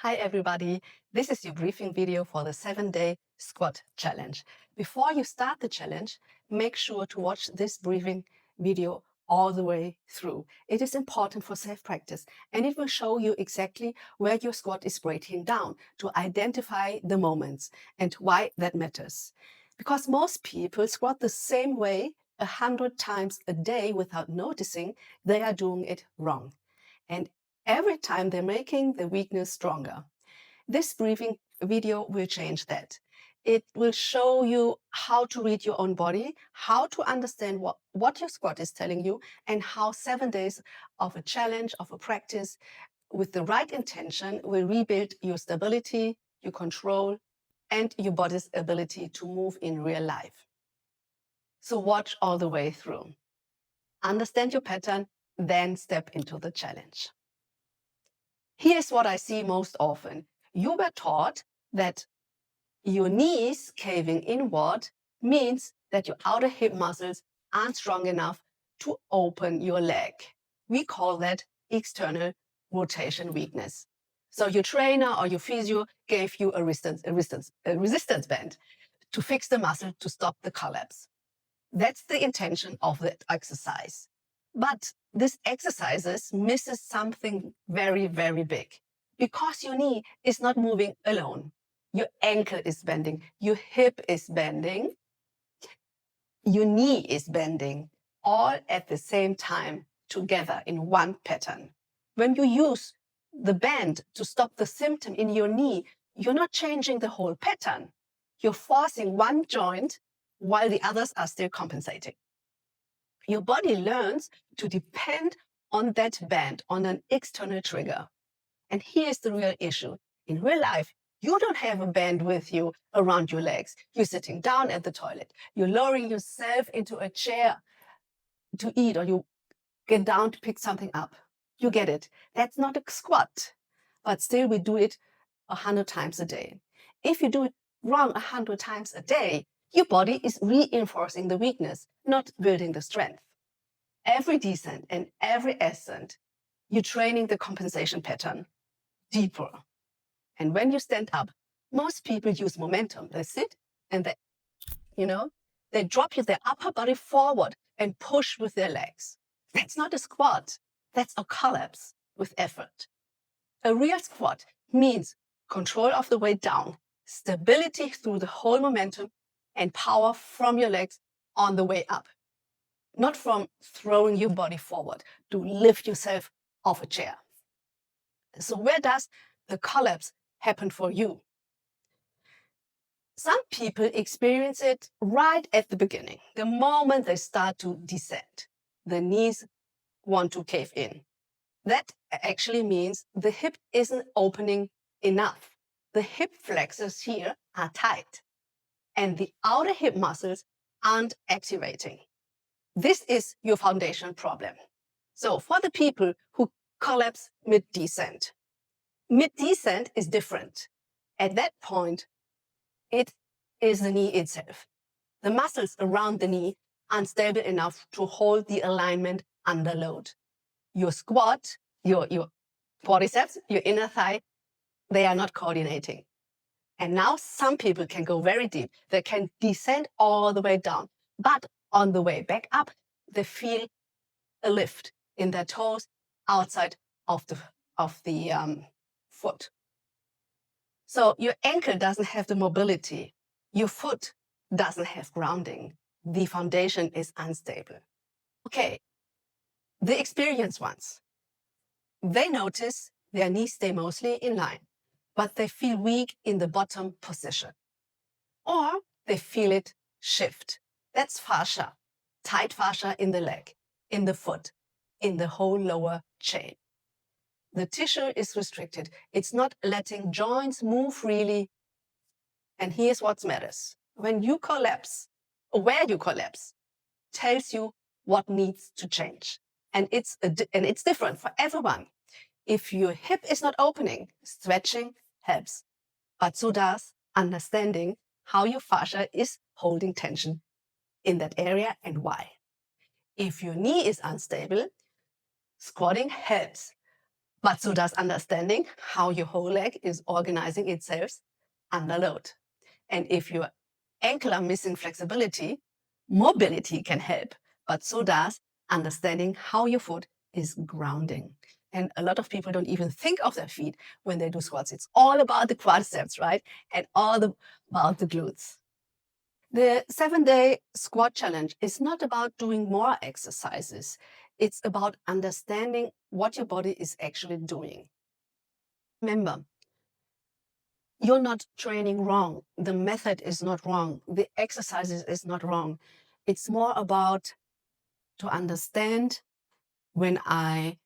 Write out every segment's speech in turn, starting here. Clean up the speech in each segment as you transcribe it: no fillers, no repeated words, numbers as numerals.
Hi everybody, this is your briefing video for the 7-day squat challenge. Before you start the challenge, make sure to watch this briefing video all the way through. It is important for self-practice and it will show you exactly where your squat is breaking down to identify the moments and why that matters. Because most people squat the same way 100 times a day without noticing, they are doing it wrong. And every time they're making the weakness stronger. This briefing video will change that. It will show you how to read your own body, how to understand what your squat is telling you, and how 7 days of a challenge, of a practice, with the right intention will rebuild your stability, your control, and your body's ability to move in real life. So watch all the way through. Understand your pattern, then step into the challenge. Here's what I see most often. You were taught that your knees caving inward means that your outer hip muscles aren't strong enough to open your leg. We call that external rotation weakness. So your trainer or your physio gave you a resistance band to fix the muscle to stop the collapse. That's the intention of that exercise. But this exercise misses something very, very big. Because your knee is not moving alone. Your ankle is bending, your hip is bending, your knee is bending, all at the same time together in one pattern. When you use the band to stop the symptom in your knee, you're not changing the whole pattern. You're forcing one joint while the others are still compensating. Your body learns to depend on that band, on an external trigger. And here's the real issue. In real life, you don't have a band with you around your legs. You're sitting down at the toilet. You're lowering yourself into a chair to eat, or you get down to pick something up. You get it. That's not a squat. But still, we do it 100 times a day. If you do it wrong 100 times a day, your body is reinforcing the weakness, not building the strength. Every descent and every ascent, you're training the compensation pattern deeper. And when you stand up, most people use momentum. They sit and they drop their upper body forward and push with their legs. That's not a squat. That's a collapse with effort. A real squat means control of the weight down, stability through the whole momentum, and power from your legs on the way up. Not from throwing your body forward to lift yourself off a chair. So where does the collapse happen for you? Some people experience it right at the beginning, the moment they start to descend. The knees want to cave in. That actually means the hip isn't opening enough. The hip flexors here are tight, and the outer hip muscles aren't activating. This is your foundation problem. So for the people who collapse mid-descent is different. At that point, it is the knee itself. The muscles around the knee aren't stable enough to hold the alignment under load. Your squat, your quadriceps, your inner thigh, they are not coordinating. And now some people can go very deep. They can descend all the way down. But on the way back up, they feel a lift in their toes outside of the foot. So your ankle doesn't have the mobility. Your foot doesn't have grounding. The foundation is unstable. Okay, the experienced ones, they notice their knees stay mostly in line, but they feel weak in the bottom position. Or they feel it shift. That's fascia, tight fascia in the leg, in the foot, in the whole lower chain. The tissue is restricted. It's not letting joints move freely. And here's what matters. When you collapse, or where you collapse, tells you what needs to change. And it's different for everyone. If your hip is not opening, stretching helps. But so does understanding how your fascia is holding tension in that area and why. If your knee is unstable, squatting helps. but so does understanding how your whole leg is organizing itself under load. And if your ankle are missing flexibility, mobility can help, but so does understanding how your foot is grounding. And a lot of people don't even think of their feet when they do squats. It's all about the quadriceps, right? And about the glutes. The 7-day squat challenge is not about doing more exercises. It's about understanding what your body is actually doing. Remember, you're not training wrong. The method is not wrong. The exercises is not wrong. It's more about to understand when I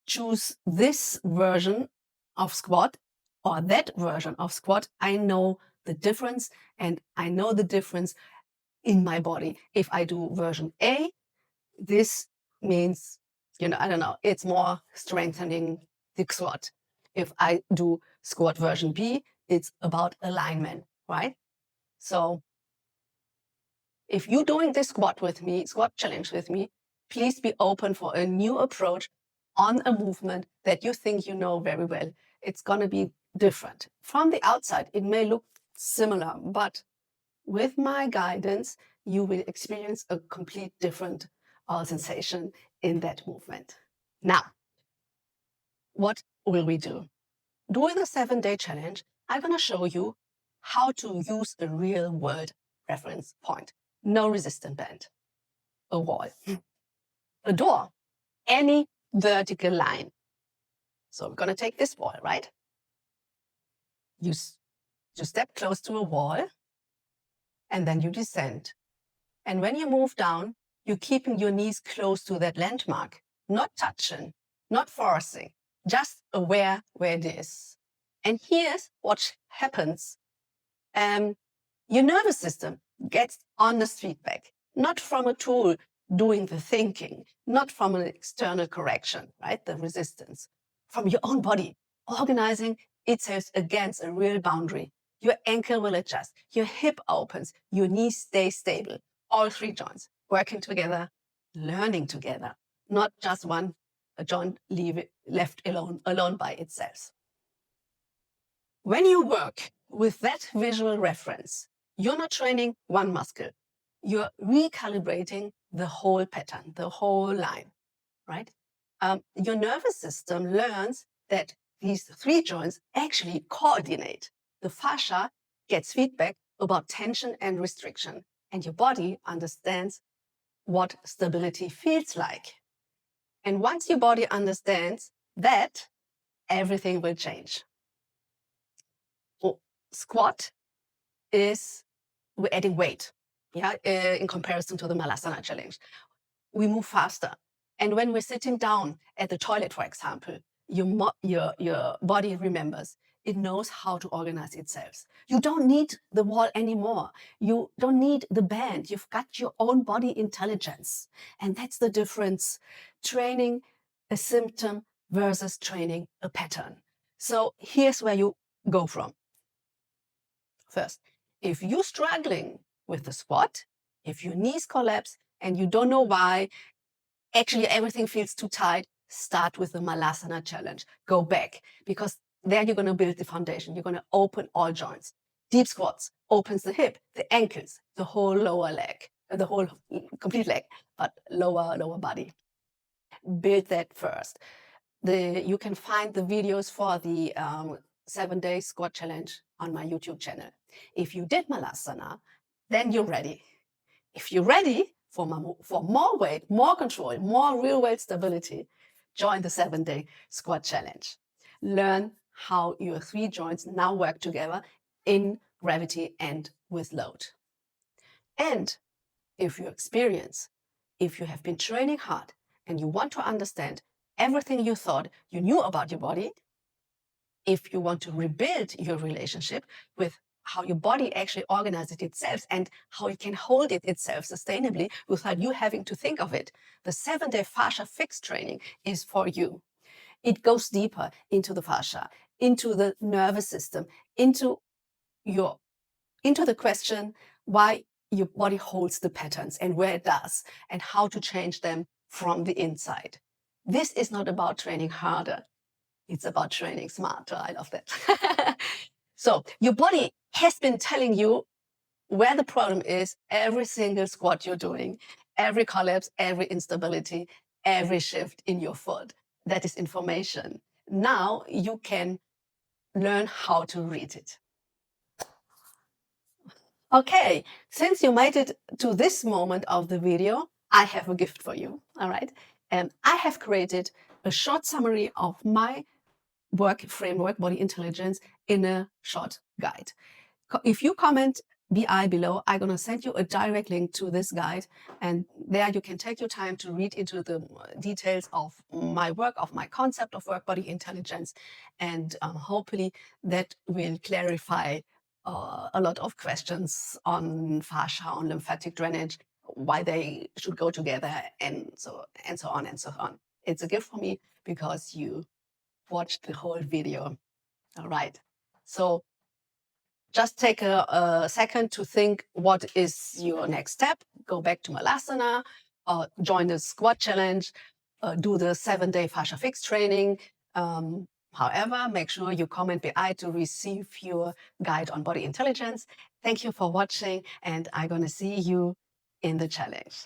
choose this version of squat or that version of squat, I know the difference, and I know the difference in my body. If I do version A, this means, I don't know, it's more strengthening the squat. If I do squat version B, it's about alignment, right? So if you're doing this squat challenge with me, please be open for a new approach on a movement that you think you know very well. It's going to be different. From the outside, it may look similar, but with my guidance, you will experience a complete different sensation in that movement. Now, what will we do? During the 7-day challenge, I'm going to show you how to use a real world reference point. No resistance band, a wall, a door, any vertical line. So we're going to take this wall, right? You step close to a wall, and then you descend. And when you move down, you're keeping your knees close to that landmark, not touching, not forcing, just aware where it is. And here's what happens. Your nervous system gets honest feedback, not from a tool doing the thinking, not from an external correction, right? The resistance, from your own body, organizing itself against a real boundary. Your ankle will adjust, your hip opens, your knees stay stable. All 3 joints working together, learning together, not just a joint left alone by itself. When you work with that visual reference, you're not training one muscle. You're recalibrating the whole pattern, the whole line, right? Your nervous system learns that these 3 joints actually coordinate. The fascia gets feedback about tension and restriction, and your body understands what stability feels like. And once your body understands that, everything will change. Squat is we're adding weight, in comparison to the Malasana challenge. We move faster. And when we're sitting down at the toilet, for example, your body remembers. It knows how to organize itself. You don't need the wall anymore. You don't need the band. You've got your own body intelligence. And that's the difference. Training a symptom versus training a pattern. So here's where you go from. First, if you're struggling with the squat, if your knees collapse and you don't know why, actually everything feels too tight, start with the Malasana challenge. Go back, because there you're going to build the foundation. You're going to open all joints. Deep squats opens the hip, the ankles, the whole lower leg, the whole complete leg, but lower body. Build that first. You can find the videos for the 7-day squat challenge on my YouTube channel. If you did Malasana, then you're ready. If you're ready for more weight, more control, more real world stability, join the 7-day squat challenge. Learn how your 3 joints now work together in gravity and with load. And if you have been training hard and you want to understand everything you thought you knew about your body, if you want to rebuild your relationship with how your body actually organizes itself and how it can hold itself sustainably without you having to think of it, the 7-day fascia fix training is for you. It goes deeper into the fascia, into the nervous system, into the question why your body holds the patterns and where it does, and how to change them from the inside. This is not about training harder. It's about training smarter. I love that. So your body has been telling you where the problem is every single squat you're doing, every collapse, every instability, every shift in your foot. That is information. Now you can learn how to read it. Okay, since you made it to this moment of the video, I have a gift for you, all right? And I have created a short summary of my work framework, body intelligence, in a short guide. If you comment BI below, I'm going to send you a direct link to this guide, and there you can take your time to read into the details of my work, of my concept of work body intelligence, and hopefully that will clarify a lot of questions on fascia, on lymphatic drainage, why they should go together, and so on and so on. It's a gift for me because you watched the whole video. All right. So just take a second to think, what is your next step? Go back to Malasana, join the squat challenge, do the 7-day fascia fix training. However, make sure you comment BI to receive your guide on body intelligence. Thank you for watching, and I'm going to see you in the challenge.